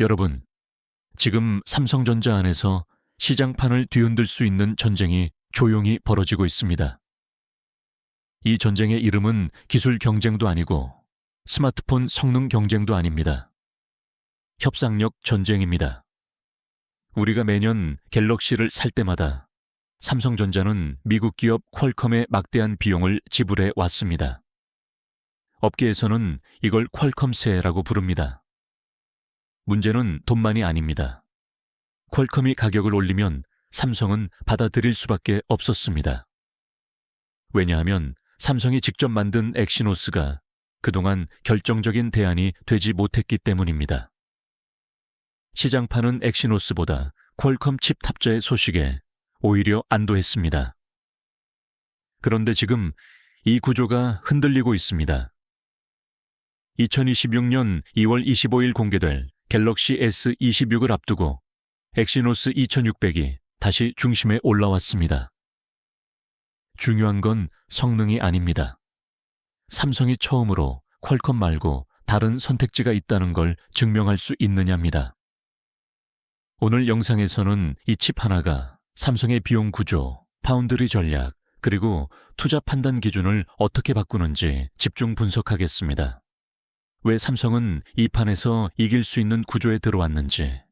여러분, 지금 삼성전자 안에서 시장판을 뒤흔들 수 있는 전쟁이 조용히 벌어지고 있습니다. 이 전쟁의 이름은 기술 경쟁도 아니고 스마트폰 성능 경쟁도 아닙니다. 협상력 전쟁입니다. 우리가 매년 갤럭시를 살 때마다 삼성전자는 미국 기업 퀄컴에 막대한 비용을 지불해 왔습니다. 업계에서는 이걸 퀄컴세라고 부릅니다. 문제는 돈만이 아닙니다. 퀄컴이 가격을 올리면 삼성은 받아들일 수밖에 없었습니다. 왜냐하면 삼성이 직접 만든 엑시노스가 그동안 결정적인 대안이 되지 못했기 때문입니다. 시장파는 엑시노스보다 퀄컴 칩 탑재의 소식에 오히려 안도했습니다. 그런데 지금 이 구조가 흔들리고 있습니다. 2026년 2월 25일 공개될 갤럭시 S26을 앞두고 엑시노스 2600이 다시 중심에 올라왔습니다. 중요한 건 성능이 아닙니다. 삼성이 처음으로 퀄컴 말고 다른 선택지가 있다는 걸 증명할 수 있느냐입니다. 오늘 영상에서는 이 칩 하나가 삼성의 비용 구조, 파운드리 전략, 그리고 투자 판단 기준을 어떻게 바꾸는지 집중 분석하겠습니다. 왜 삼성은 이 판에서 이길 수 있는 구조에 들어왔는지.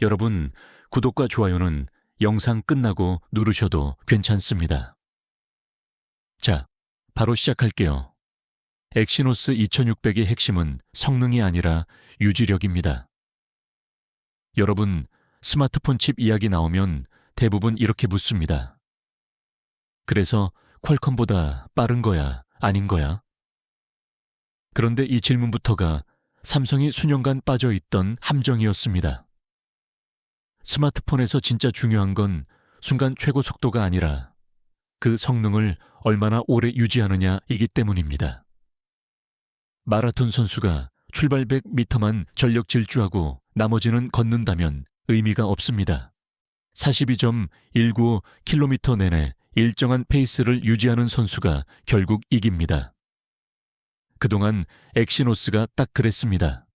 여러분, 구독과 좋아요는 영상 끝나고 누르셔도 괜찮습니다. 자, 바로 시작할게요. 엑시노스 2600의 핵심은 성능이 아니라 유지력입니다. 여러분, 스마트폰 칩 이야기 나오면 대부분 이렇게 묻습니다. 그래서 퀄컴보다 빠른 거야, 아닌 거야? 그런데 이 질문부터가 삼성이 수년간 빠져있던 함정이었습니다. 스마트폰에서 진짜 중요한 건 순간 최고 속도가 아니라 그 성능을 얼마나 오래 유지하느냐이기 때문입니다. 마라톤 선수가 출발 100m만 전력 질주하고 나머지는 걷는다면 의미가 없습니다. 42.195km 내내 일정한 페이스를 유지하는 선수가 결국 이깁니다. 그동안 엑시노스가 딱 그랬습니다.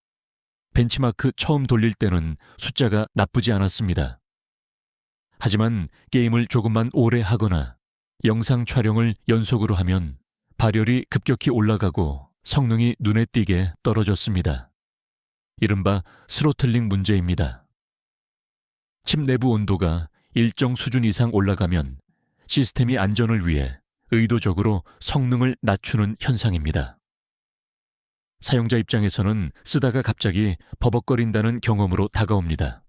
벤치마크 처음 돌릴 때는 숫자가 나쁘지 않았습니다. 하지만 게임을 조금만 오래 하거나 영상 촬영을 연속으로 하면 발열이 급격히 올라가고 성능이 눈에 띄게 떨어졌습니다. 이른바 스로틀링 문제입니다. 칩 내부 온도가 일정 수준 이상 올라가면 시스템이 안전을 위해 의도적으로 성능을 낮추는 현상입니다. 사용자 입장에서는 쓰다가 갑자기 버벅거린다는 경험으로 다가옵니다.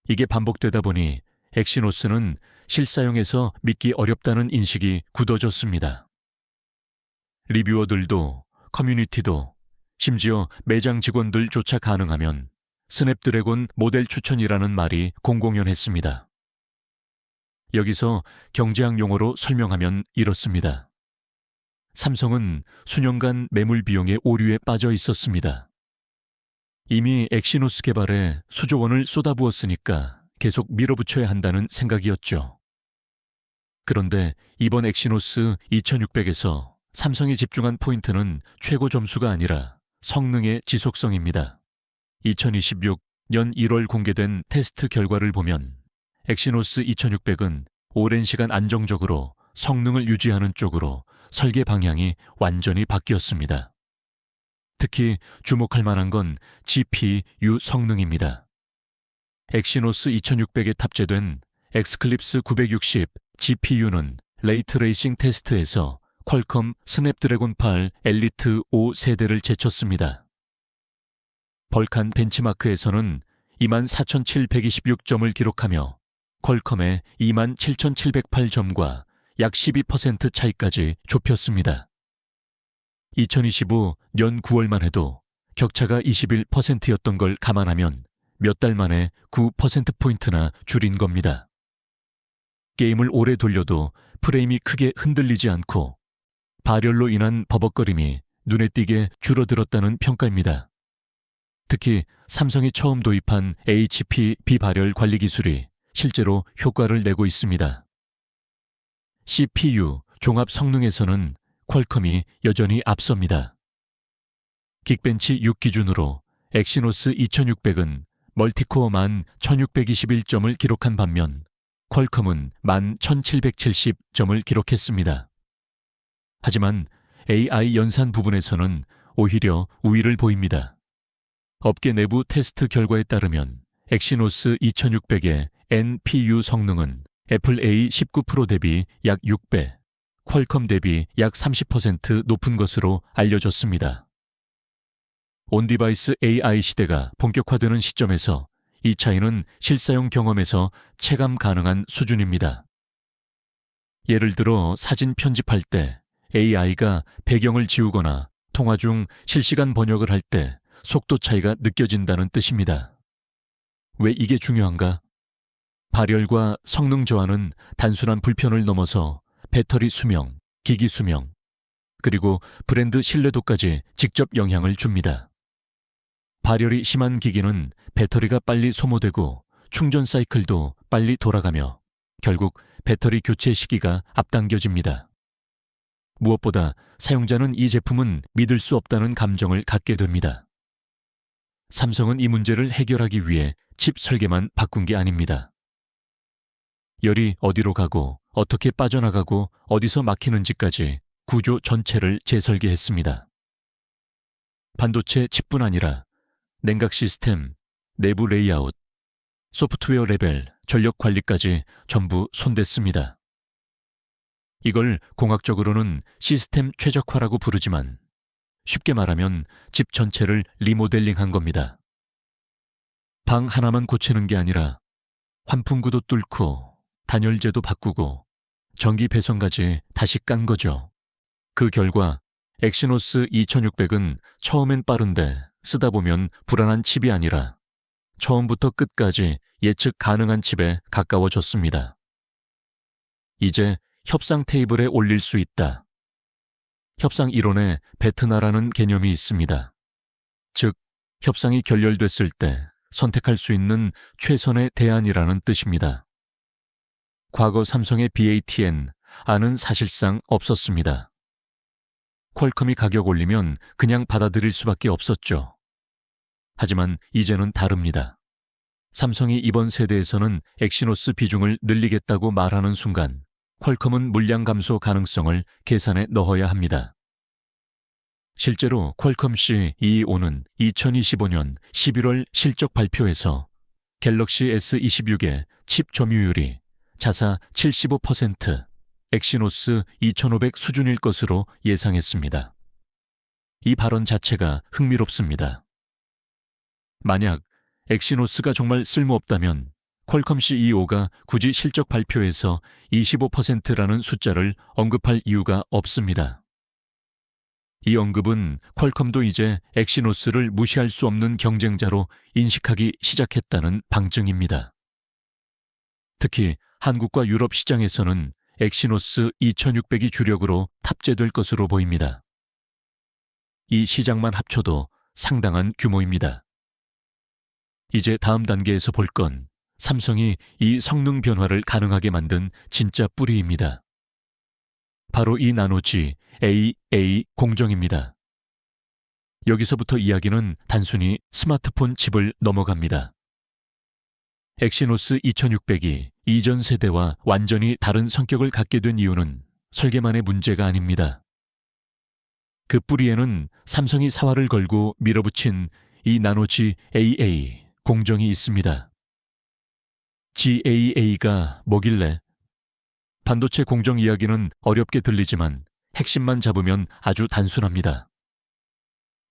이게 반복되다 보니 엑시노스는 실사용에서 믿기 어렵다는 인식이 굳어졌습니다. 리뷰어들도 커뮤니티도 심지어 매장 직원들조차 가능하면 스냅드래곤 모델 추천이라는 말이 공공연했습니다. 여기서 경제학 용어로 설명하면 이렇습니다. 삼성은 수년간 매물 비용의 오류에 빠져 있었습니다. 이미 엑시노스 개발에 수조 원을 쏟아부었으니까 계속 밀어붙여야 한다는 생각이었죠. 그런데 이번 엑시노스 2600에서 삼성이 집중한 포인트는 최고 점수가 아니라 성능의 지속성입니다. 2026년 1월 공개된 테스트 결과를 보면 엑시노스 2600은 오랜 시간 안정적으로 성능을 유지하는 쪽으로 설계 방향이 완전히 바뀌었습니다. 특히 주목할 만한 건 GPU 성능입니다. 엑시노스 2600에 탑재된 엑스클립스 960 GPU는 레이트레이싱 테스트에서 퀄컴 스냅드래곤 8 엘리트 5 세대를 제쳤습니다. 벌칸 벤치마크에서는 24,726점을 기록하며 퀄컴의 27,708점과 약 12% 차이까지 좁혔습니다. 2025년 9월만 해도 격차가 21%였던 걸 감안하면 몇 달 만에 9%포인트나 줄인 겁니다. 게임을 오래 돌려도 프레임이 크게 흔들리지 않고 발열로 인한 버벅거림이 눈에 띄게 줄어들었다는 평가입니다. 특히 삼성이 처음 도입한 HP 비발열 관리 기술이 실제로 효과를 내고 있습니다. CPU 종합 성능에서는 퀄컴이 여전히 앞섭니다. 긱벤치 6 기준으로 엑시노스 2600은 멀티코어 11,621점을 기록한 반면 퀄컴은 11,770점을 기록했습니다. 하지만 AI 연산 부분에서는 오히려 우위를 보입니다. 업계 내부 테스트 결과에 따르면 엑시노스 2600의 NPU 성능은 애플 A19 프로 대비 약 6배, 퀄컴 대비 약 30% 높은 것으로 알려졌습니다. 온디바이스 AI 시대가 본격화되는 시점에서 이 차이는 실사용 경험에서 체감 가능한 수준입니다. 예를 들어 사진 편집할 때 AI가 배경을 지우거나 통화 중 실시간 번역을 할 때 속도 차이가 느껴진다는 뜻입니다. 왜 이게 중요한가? 발열과 성능 저하는 단순한 불편을 넘어서 배터리 수명, 기기 수명, 그리고 브랜드 신뢰도까지 직접 영향을 줍니다. 발열이 심한 기기는 배터리가 빨리 소모되고 충전 사이클도 빨리 돌아가며 결국 배터리 교체 시기가 앞당겨집니다. 무엇보다 사용자는 이 제품은 믿을 수 없다는 감정을 갖게 됩니다. 삼성은 이 문제를 해결하기 위해 칩 설계만 바꾼 게 아닙니다. 열이 어디로 가고 어떻게 빠져나가고 어디서 막히는지까지 구조 전체를 재설계했습니다. 반도체 칩뿐 아니라 냉각 시스템, 내부 레이아웃, 소프트웨어 레벨, 전력 관리까지 전부 손댔습니다. 이걸 공학적으로는 시스템 최적화라고 부르지만 쉽게 말하면 집 전체를 리모델링한 겁니다. 방 하나만 고치는 게 아니라 환풍구도 뚫고 단열재도 바꾸고 전기 배선까지 다시 깐 거죠. 그 결과 엑시노스 2600은 처음엔 빠른데 쓰다 보면 불안한 칩이 아니라 처음부터 끝까지 예측 가능한 칩에 가까워졌습니다. 이제 협상 테이블에 올릴 수 있다. 협상 이론에 베트나라는 개념이 있습니다. 즉, 협상이 결렬됐을 때 선택할 수 있는 최선의 대안이라는 뜻입니다. 과거 삼성의 BATN-R은 사실상 없었습니다. 퀄컴이 가격 올리면 그냥 받아들일 수밖에 없었죠. 하지만 이제는 다릅니다. 삼성이 이번 세대에서는 엑시노스 비중을 늘리겠다고 말하는 순간 퀄컴은 물량 감소 가능성을 계산에 넣어야 합니다. 실제로 퀄컴 CEO는 2025년 11월 실적 발표에서 갤럭시 S26의 칩 점유율이 자사 75%, 엑시노스 2500 수준일 것으로 예상했습니다. 이 발언 자체가 흥미롭습니다. 만약 엑시노스가 정말 쓸모없다면 퀄컴 CEO가 굳이 실적 발표에서 25%라는 숫자를 언급할 이유가 없습니다. 이 언급은 퀄컴도 이제 엑시노스를 무시할 수 없는 경쟁자로 인식하기 시작했다는 방증입니다. 특히 한국과 유럽 시장에서는 엑시노스 2600이 주력으로 탑재될 것으로 보입니다. 이 시장만 합쳐도 상당한 규모입니다. 이제 다음 단계에서 볼 건 삼성이 이 성능 변화를 가능하게 만든 진짜 뿌리입니다. 바로 이 나노지 AA 공정입니다. 여기서부터 이야기는 단순히 스마트폰 칩을 넘어갑니다. 엑시노스 2600이 이전 세대와 완전히 다른 성격을 갖게 된 이유는 설계만의 문제가 아닙니다. 그 뿌리에는 삼성이 사활을 걸고 밀어붙인 이 나노지 AA 공정이 있습니다. GAA가 뭐길래? 반도체 공정 이야기는 어렵게 들리지만 핵심만 잡으면 아주 단순합니다.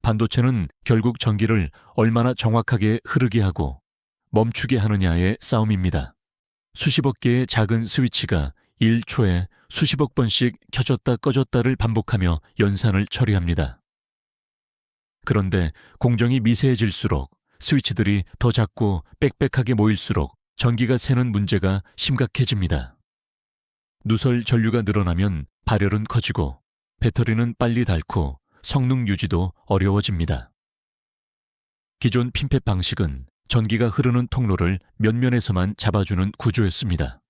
반도체는 결국 전기를 얼마나 정확하게 흐르게 하고 멈추게 하느냐의 싸움입니다. 수십억 개의 작은 스위치가 1초에 수십억 번씩 켜졌다 꺼졌다를 반복하며 연산을 처리합니다. 그런데 공정이 미세해질수록 스위치들이 더 작고 빽빽하게 모일수록 전기가 새는 문제가 심각해집니다. 누설 전류가 늘어나면 발열은 커지고 배터리는 빨리 닳고 성능 유지도 어려워집니다. 기존 핀펫 방식은 전기가 흐르는 통로를 몇 면에서만 잡아주는 구조였습니다.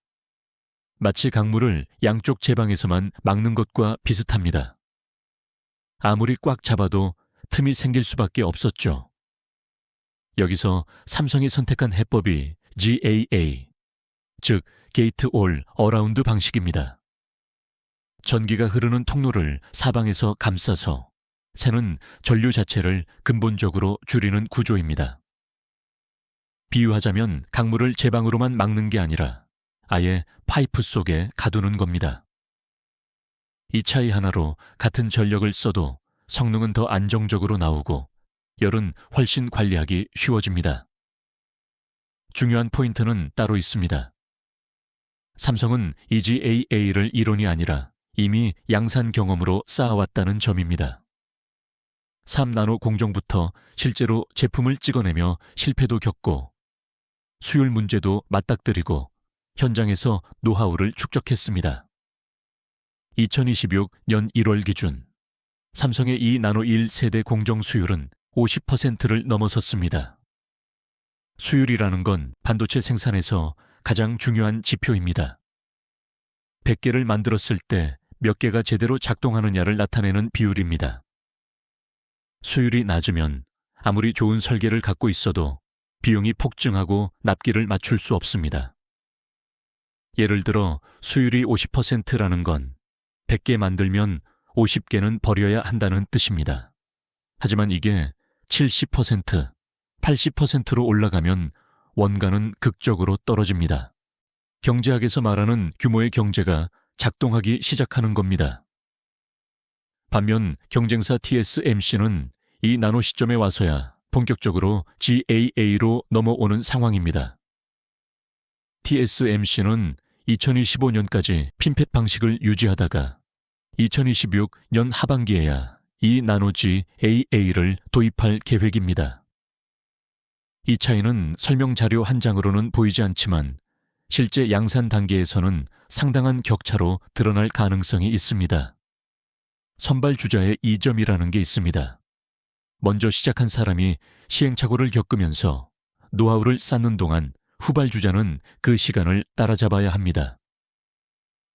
마치 강물을 양쪽 제방에서만 막는 것과 비슷합니다. 아무리 꽉 잡아도 틈이 생길 수밖에 없었죠. 여기서 삼성이 선택한 해법이 GAA, 즉 게이트 올 어라운드 방식입니다. 전기가 흐르는 통로를 사방에서 감싸서 새는 전류 자체를 근본적으로 줄이는 구조입니다. 비유하자면 강물을 제 방으로만 막는 게 아니라 아예 파이프 속에 가두는 겁니다. 이 차이 하나로 같은 전력을 써도 성능은 더 안정적으로 나오고 열은 훨씬 관리하기 쉬워집니다. 중요한 포인트는 따로 있습니다. 삼성은 EGAA를 이론이 아니라 이미 양산 경험으로 쌓아왔다는 점입니다. 3나노 공정부터 실제로 제품을 찍어내며 실패도 겪고 수율 문제도 맞닥뜨리고 현장에서 노하우를 축적했습니다. 2026년 1월 기준 삼성의 2나노 1세대 공정 수율은 50%를 넘어섰습니다. 수율이라는 건 반도체 생산에서 가장 중요한 지표입니다. 100개를 만들었을 때 몇 개가 제대로 작동하느냐를 나타내는 비율입니다. 수율이 낮으면 아무리 좋은 설계를 갖고 있어도 비용이 폭증하고 납기를 맞출 수 없습니다. 예를 들어 수율이 50%라는 건 100개 만들면 50개는 버려야 한다는 뜻입니다. 하지만 이게 70%, 80%로 올라가면 원가는 극적으로 떨어집니다. 경제학에서 말하는 규모의 경제가 작동하기 시작하는 겁니다. 반면 경쟁사 TSMC는 이 나노 시점에 와서야 본격적으로 GAA로 넘어오는 상황입니다. TSMC는 2025년까지 핀펫 방식을 유지하다가 2026년 하반기에야 이 나노 GAA를 도입할 계획입니다. 이 차이는 설명 자료 한 장으로는 보이지 않지만 실제 양산 단계에서는 상당한 격차로 드러날 가능성이 있습니다. 선발주자의 이점이라는 게 있습니다. 먼저 시작한 사람이 시행착오를 겪으면서 노하우를 쌓는 동안 후발주자는 그 시간을 따라잡아야 합니다.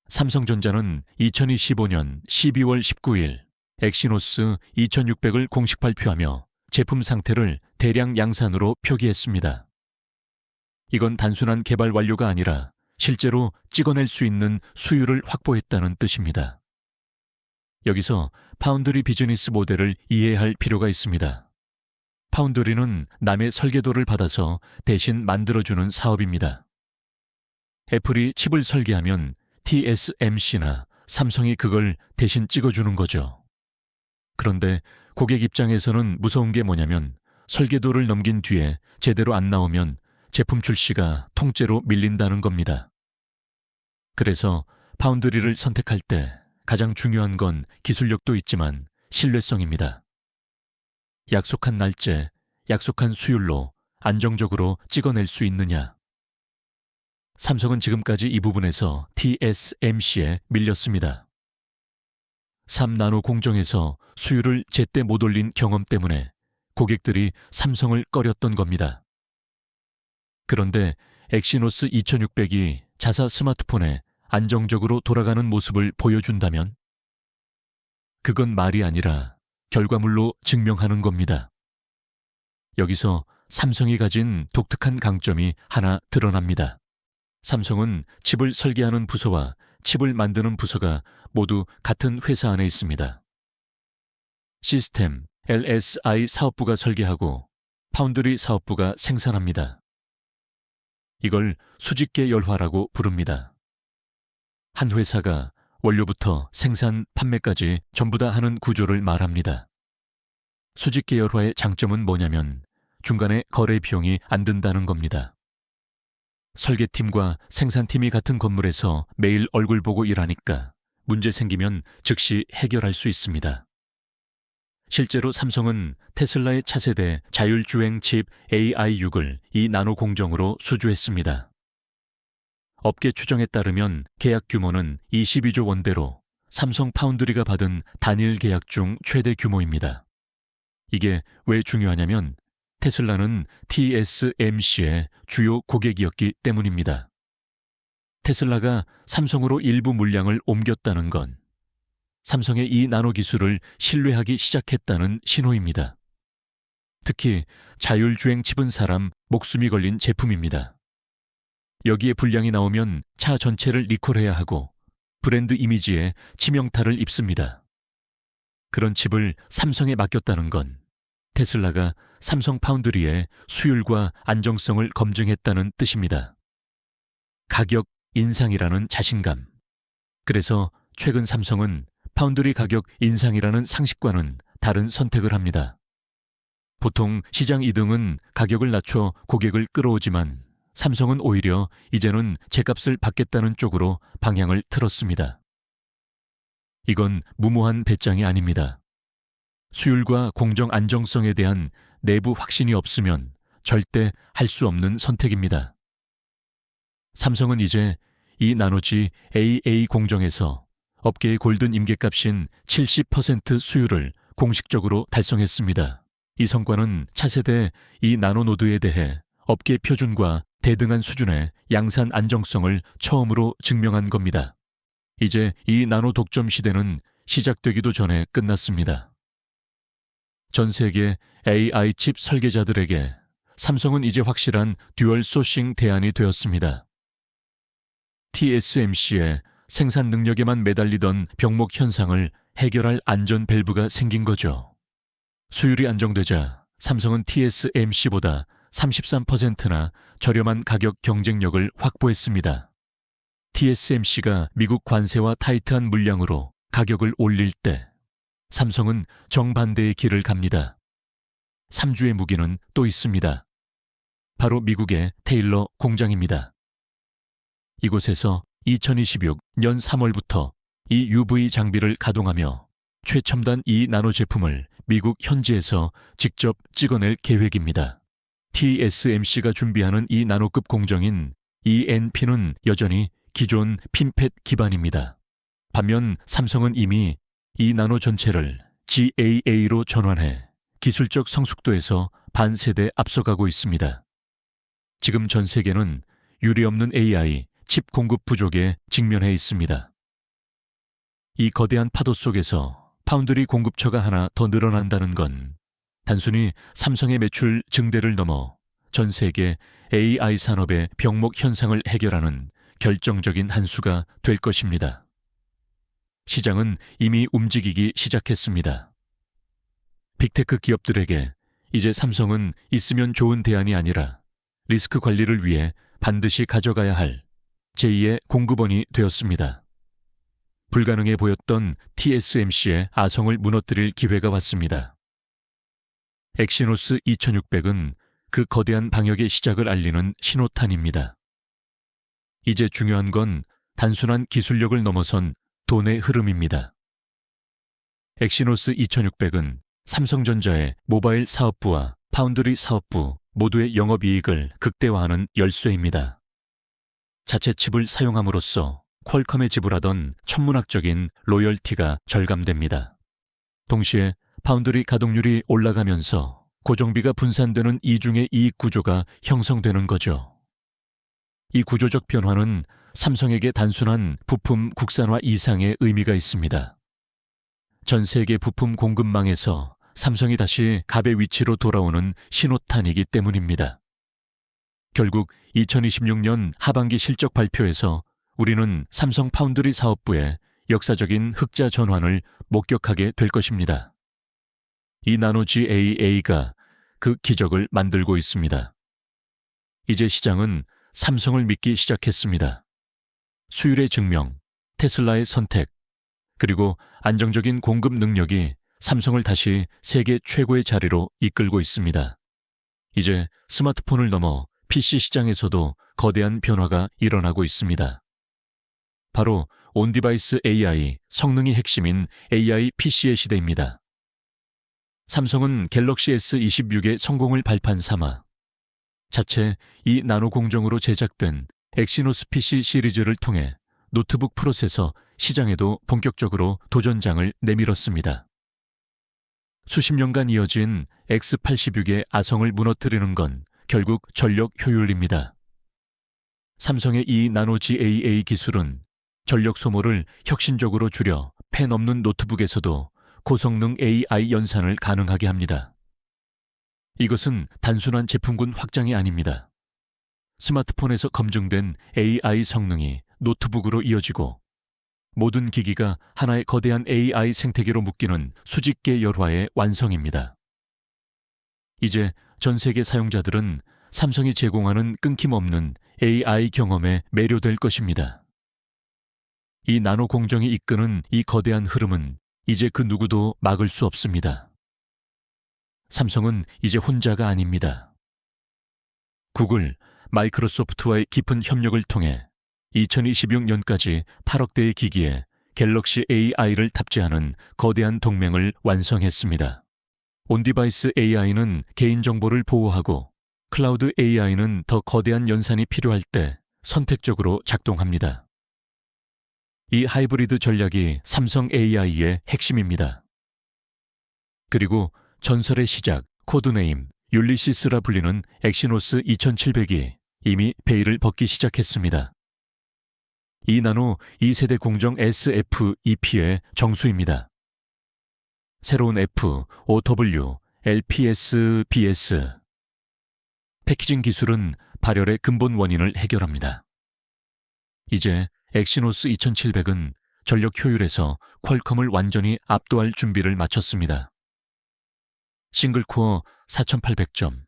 삼성전자는 2025년 12월 19일 엑시노스 2600을 공식 발표하며 제품 상태를 대량 양산으로 표기했습니다. 이건 단순한 개발 완료가 아니라 실제로 찍어낼 수 있는 수율을 확보했다는 뜻입니다. 여기서 파운드리 비즈니스 모델을 이해할 필요가 있습니다. 파운드리는 남의 설계도를 받아서 대신 만들어주는 사업입니다. 애플이 칩을 설계하면 TSMC나 삼성이 그걸 대신 찍어주는 거죠. 그런데 고객 입장에서는 무서운 게 뭐냐면 설계도를 넘긴 뒤에 제대로 안 나오면 제품 출시가 통째로 밀린다는 겁니다. 그래서 파운드리를 선택할 때 가장 중요한 건 기술력도 있지만 신뢰성입니다. 약속한 날짜, 약속한 수율로 안정적으로 찍어낼 수 있느냐. 삼성은 지금까지 이 부분에서 TSMC에 밀렸습니다. 3나노 공정에서 수율을 제때 못 올린 경험 때문에 고객들이 삼성을 꺼렸던 겁니다. 그런데 엑시노스 2600이 자사 스마트폰에 안정적으로 돌아가는 모습을 보여준다면 그건 말이 아니라 결과물로 증명하는 겁니다. 여기서 삼성이 가진 독특한 강점이 하나 드러납니다. 삼성은 칩을 설계하는 부서와 칩을 만드는 부서가 모두 같은 회사 안에 있습니다. 시스템, LSI 사업부가 설계하고 파운드리 사업부가 생산합니다. 이걸 수직계 열화라고 부릅니다. 한 회사가 원료부터 생산, 판매까지 전부 다 하는 구조를 말합니다. 수직계 열화의 장점은 뭐냐면 중간에 거래 비용이 안 든다는 겁니다. 설계팀과 생산팀이 같은 건물에서 매일 얼굴 보고 일하니까 문제 생기면 즉시 해결할 수 있습니다. 실제로 삼성은 테슬라의 차세대 자율주행 칩 AI6을 이 나노 공정으로 수주했습니다. 업계 추정에 따르면 계약 규모는 22조 원대로 삼성 파운드리가 받은 단일 계약 중 최대 규모입니다. 이게 왜 중요하냐면 테슬라는 TSMC의 주요 고객이었기 때문입니다. 테슬라가 삼성으로 일부 물량을 옮겼다는 건 삼성의 이 나노 기술을 신뢰하기 시작했다는 신호입니다. 특히 자율주행 칩은 사람 목숨이 걸린 제품입니다. 여기에 불량이 나오면 차 전체를 리콜해야 하고 브랜드 이미지에 치명타를 입습니다. 그런 칩을 삼성에 맡겼다는 건 테슬라가 삼성 파운드리의 수율과 안정성을 검증했다는 뜻입니다. 가격 인상이라는 자신감. 그래서 최근 삼성은 파운드리 가격 인상이라는 상식과는 다른 선택을 합니다. 보통 시장 2등은 가격을 낮춰 고객을 끌어오지만 삼성은 오히려 이제는 제값을 받겠다는 쪽으로 방향을 틀었습니다. 이건 무모한 배짱이 아닙니다. 수율과 공정 안정성에 대한 내부 확신이 없으면 절대 할 수 없는 선택입니다. 삼성은 이제 이 나노지 AA 공정에서 업계의 골든 임계값인 70% 수율을 공식적으로 달성했습니다. 이 성과는 차세대 이 나노노드에 대해 업계 표준과 대등한 수준의 양산 안정성을 처음으로 증명한 겁니다. 이제 이 나노 독점 시대는 시작되기도 전에 끝났습니다. 전 세계 AI 칩 설계자들에게 삼성은 이제 확실한 듀얼 소싱 대안이 되었습니다. TSMC의 생산 능력에만 매달리던 병목 현상을 해결할 안전 밸브가 생긴 거죠. 수율이 안정되자 삼성은 TSMC보다 33%나 저렴한 가격 경쟁력을 확보했습니다. TSMC가 미국 관세와 타이트한 물량으로 가격을 올릴 때 삼성은 정반대의 길을 갑니다. 3주의 무기는 또 있습니다. 바로 미국의 테일러 공장입니다. 이곳에서 2026년 3월부터 이 UV 장비를 가동하며 최첨단 이 나노 제품을 미국 현지에서 직접 찍어낼 계획입니다. TSMC가 준비하는 이 나노급 공정인 ENP는 여전히 기존 핀팻 기반입니다. 반면 삼성은 이미 이 나노 전체를 GAA로 전환해 기술적 성숙도에서 반세대 앞서가고 있습니다. 지금 전 세계는 유례없는 AI 칩 공급 부족에 직면해 있습니다. 이 거대한 파도 속에서 파운드리 공급처가 하나 더 늘어난다는 건 단순히 삼성의 매출 증대를 넘어 전 세계 AI 산업의 병목 현상을 해결하는 결정적인 한 수가 될 것입니다. 시장은 이미 움직이기 시작했습니다. 빅테크 기업들에게 이제 삼성은 있으면 좋은 대안이 아니라 리스크 관리를 위해 반드시 가져가야 할 제2의 공급원이 되었습니다. 불가능해 보였던 TSMC의 아성을 무너뜨릴 기회가 왔습니다. 엑시노스 2600은 그 거대한 방역의 시작을 알리는 신호탄입니다. 이제 중요한 건 단순한 기술력을 넘어선 돈의 흐름입니다. 엑시노스 2600은 삼성전자의 모바일 사업부와 파운드리 사업부 모두의 영업이익을 극대화하는 열쇠입니다. 자체 칩을 사용함으로써 퀄컴에 지불하던 천문학적인 로열티가 절감됩니다. 동시에 파운드리 가동률이 올라가면서 고정비가 분산되는 이중의 이익 구조가 형성되는 거죠. 이 구조적 변화는 삼성에게 단순한 부품 국산화 이상의 의미가 있습니다. 전 세계 부품 공급망에서 삼성이 다시 갑의 위치로 돌아오는 신호탄이기 때문입니다. 결국 2026년 하반기 실적 발표에서 우리는 삼성 파운드리 사업부의 역사적인 흑자 전환을 목격하게 될 것입니다. 이 나노 GAA가 그 기적을 만들고 있습니다. 이제 시장은 삼성을 믿기 시작했습니다. 수율의 증명, 테슬라의 선택, 그리고 안정적인 공급 능력이 삼성을 다시 세계 최고의 자리로 이끌고 있습니다. 이제 스마트폰을 넘어 PC 시장에서도 거대한 변화가 일어나고 있습니다. 바로 온디바이스 AI, 성능이 핵심인 AI PC의 시대입니다. 삼성은 갤럭시 S26의 성공을 발판 삼아 자체 이 나노 공정으로 제작된 엑시노스 PC 시리즈를 통해 노트북 프로세서 시장에도 본격적으로 도전장을 내밀었습니다. 수십 년간 이어진 X86의 아성을 무너뜨리는 건 결국 전력 효율입니다. 삼성의 이 나노 GAA 기술은 전력 소모를 혁신적으로 줄여 펜 없는 노트북에서도 고성능 AI 연산을 가능하게 합니다. 이것은 단순한 제품군 확장이 아닙니다. 스마트폰에서 검증된 AI 성능이 노트북으로 이어지고 모든 기기가 하나의 거대한 AI 생태계로 묶이는 수직계 열화의 완성입니다. 이제 전 세계 사용자들은 삼성이 제공하는 끊김없는 AI 경험에 매료될 것입니다. 이 나노 공정이 이끄는 이 거대한 흐름은 이제 그 누구도 막을 수 없습니다. 삼성은 이제 혼자가 아닙니다. 구글, 마이크로소프트와의 깊은 협력을 통해 2026년까지 8억 대의 기기에 갤럭시 AI를 탑재하는 거대한 동맹을 완성했습니다. 온디바이스 AI는 개인정보를 보호하고 클라우드 AI는 더 거대한 연산이 필요할 때 선택적으로 작동합니다. 이 하이브리드 전략이 삼성 AI의 핵심입니다. 그리고 전설의 시작, 코드네임 율리시스라 불리는 엑시노스 2700이 이미 베일을 벗기 시작했습니다. 이 나노 2세대 공정 SFEP의 정수입니다. 새로운 F, OW, LPS, BS. 패키징 기술은 발열의 근본 원인을 해결합니다. 이제 엑시노스 2700은 전력 효율에서 퀄컴을 완전히 압도할 준비를 마쳤습니다. 싱글코어 4800점,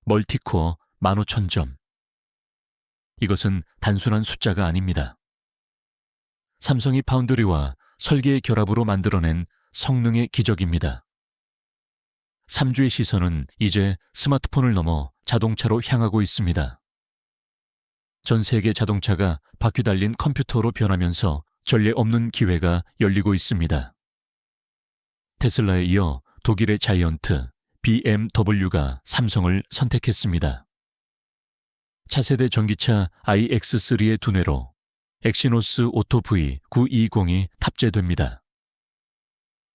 멀티코어 15000점. 이것은 단순한 숫자가 아닙니다. 삼성이 파운드리와 설계의 결합으로 만들어낸 성능의 기적입니다. 3주의 시선은 이제 스마트폰을 넘어 자동차로 향하고 있습니다. 전 세계 자동차가 바퀴 달린 컴퓨터로 변하면서 전례 없는 기회가 열리고 있습니다. 테슬라에 이어 독일의 자이언트 BMW가 삼성을 선택했습니다. 차세대 전기차 iX3의 두뇌로 엑시노스 오토 V920이 탑재됩니다.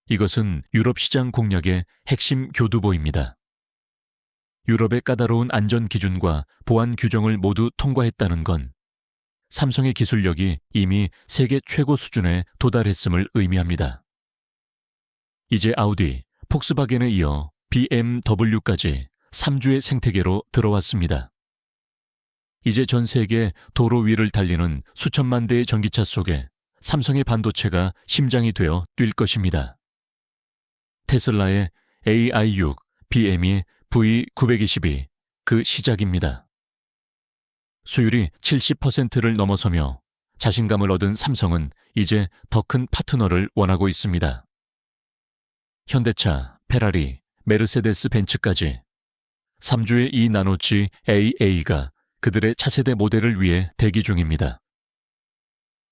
이것은 유럽 시장 공략의 핵심 교두보입니다. 유럽의 까다로운 안전 기준과 보안 규정을 모두 통과했다는 건 삼성의 기술력이 이미 세계 최고 수준에 도달했음을 의미합니다. 이제 아우디, 폭스바겐에 이어 BMW까지 3주의 생태계로 들어왔습니다. 이제 전 세계 도로 위를 달리는 수천만 대의 전기차 속에 삼성의 반도체가 심장이 되어 뛸 것입니다. 테슬라의 AI6, BM의 V920이 그 시작입니다. 수율이 70%를 넘어서며 자신감을 얻은 삼성은 이제 더 큰 파트너를 원하고 있습니다. 현대차, 페라리, 메르세데스 벤츠까지 3주의 이 나노치 AA가 그들의 차세대 모델을 위해 대기 중입니다.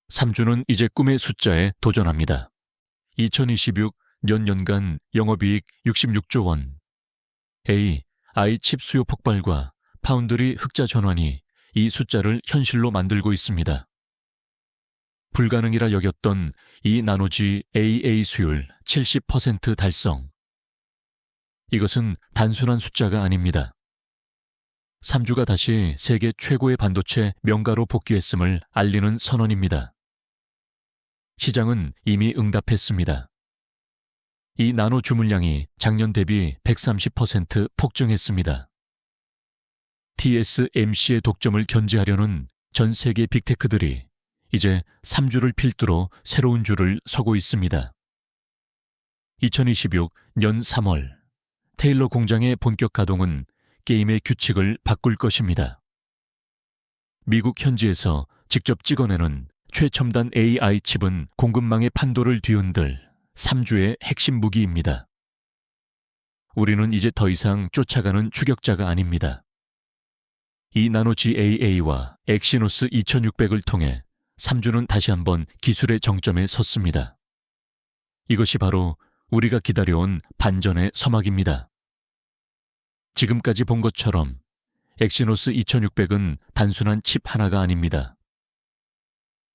3주는 이제 꿈의 숫자에 도전합니다. 2026 연간 영업이익 66조 원. AI 칩 수요 폭발과 파운드리 흑자 전환이 이 숫자를 현실로 만들고 있습니다. 불가능이라 여겼던 이 나노지 AA 수율 70% 달성. 이것은 단순한 숫자가 아닙니다. 3주가 다시 세계 최고의 반도체 명가로 복귀했음을 알리는 선언입니다. 시장은 이미 응답했습니다. 이 나노 주문량이 작년 대비 130% 폭증했습니다. TSMC의 독점을 견제하려는 전 세계 빅테크들이 이제 3주를 필두로 새로운 줄을 서고 있습니다. 2026 년 3월 테일러 공장의 본격 가동은 게임의 규칙을 바꿀 것입니다. 미국 현지에서 직접 찍어내는 최첨단 AI 칩은 공급망의 판도를 뒤흔들 3주의 핵심 무기입니다. 우리는 이제 더 이상 쫓아가는 추격자가 아닙니다. 이 나노 GAA와 엑시노스 2600을 통해 3주는 다시 한번 기술의 정점에 섰습니다. 이것이 바로 우리가 기다려온 반전의 서막입니다. 지금까지 본 것처럼 엑시노스 2600은 단순한 칩 하나가 아닙니다.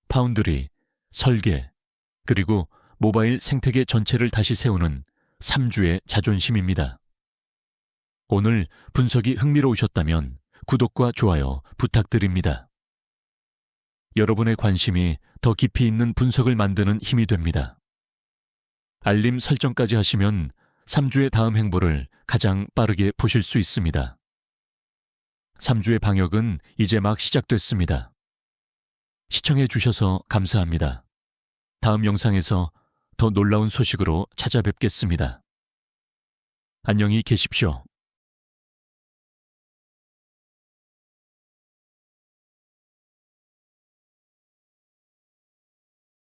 파운드리, 설계, 그리고 모바일 생태계 전체를 다시 세우는 3주의 자존심입니다. 오늘 분석이 흥미로우셨다면 구독과 좋아요 부탁드립니다. 여러분의 관심이 더 깊이 있는 분석을 만드는 힘이 됩니다. 알림 설정까지 하시면 3주의 다음 행보를 가장 빠르게 보실 수 있습니다. 3주의 방역은 이제 막 시작됐습니다. 시청해 주셔서 감사합니다. 다음 영상에서 더 놀라운 소식으로 찾아뵙겠습니다. 안녕히 계십시오.